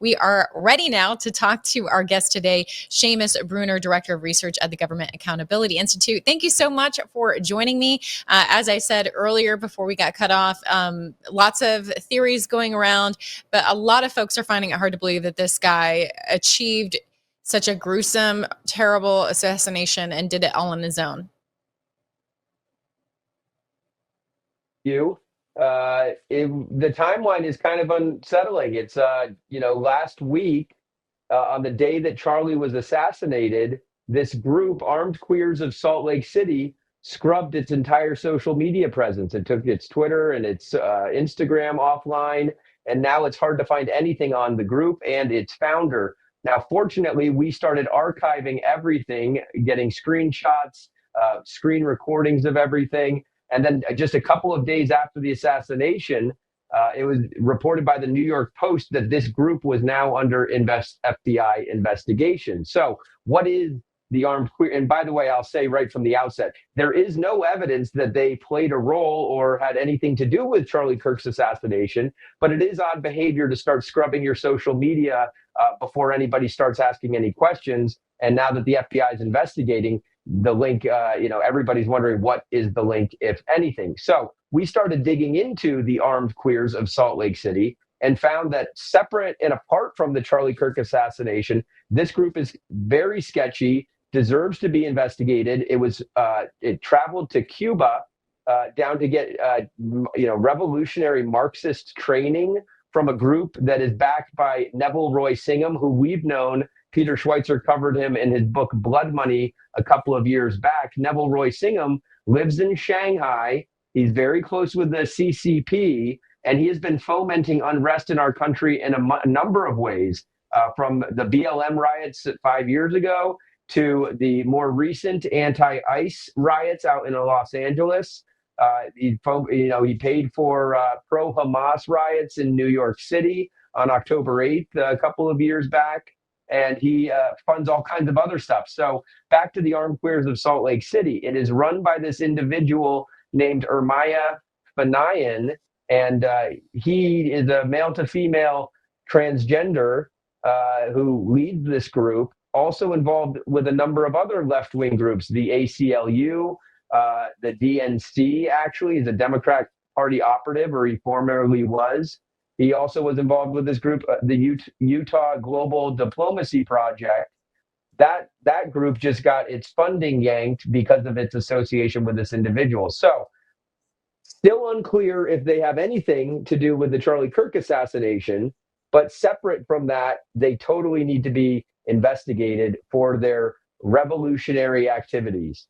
We are ready now to talk to our guest today, Seamus Bruner, Director of Research at the Government Accountability Institute. Thank you so much for joining me. As I said earlier before we got cut off, lots of theories going around, but a lot of folks are finding it hard to believe that this guy achieved such a gruesome, terrible assassination and did it all on his own. The timeline is kind of unsettling. It's last week, on the day that Charlie was assassinated, this group, Armed Queers of Salt Lake City, scrubbed its entire social media presence. It took its Twitter and its Instagram offline, and now it's hard to find anything on the group and its founder. Now, fortunately, we started archiving everything, getting screenshots, screen recordings of everything. And then just a couple of days after the assassination, it was reported by the New York Post that this group was now under FBI investigation. So what is the Armed Queer? And by the way, I'll say right from the outset, there is no evidence that they played a role or had anything to do with Charlie Kirk's assassination, but it is odd behavior to start scrubbing your social media before anybody starts asking any questions. And now that the FBI is investigating, the link, everybody's wondering what is the link, if anything. So we started digging into the Armed Queers of Salt Lake City and found that separate and apart from the Charlie Kirk assassination, this group is very sketchy, deserves to be investigated. It traveled to Cuba down to get revolutionary Marxist training from a group that is backed by Neville Roy Singham, who we've known. Peter Schweizer covered him in his book BloodMoney a couple of years back. Neville Roy Singham lives in Shanghai. He's very close with the CCP, and he has been fomenting unrest in our country in a number of ways, from the BLM riots 5 years ago to the more recent anti-ICE riots out in Los Angeles. He paid for pro-Hamas riots in New York City on October 8th a couple of years back. And he funds all kinds of other stuff. So back to the Armed Queers of Salt Lake City. It is run by this individual named Ermaya Fanayan, and he is a male-to-female transgender who leads this group, also involved with a number of other left-wing groups. The ACLU, the DNC, actually, is a Democrat Party operative, or he formerly was. He also was involved with this group, the Utah Global Diplomacy Project. That group just got its funding yanked because of its association with this individual. So, still unclear if they have anything to do with the Charlie Kirk assassination, but separate from that, they totally need to be investigated for their revolutionary activities.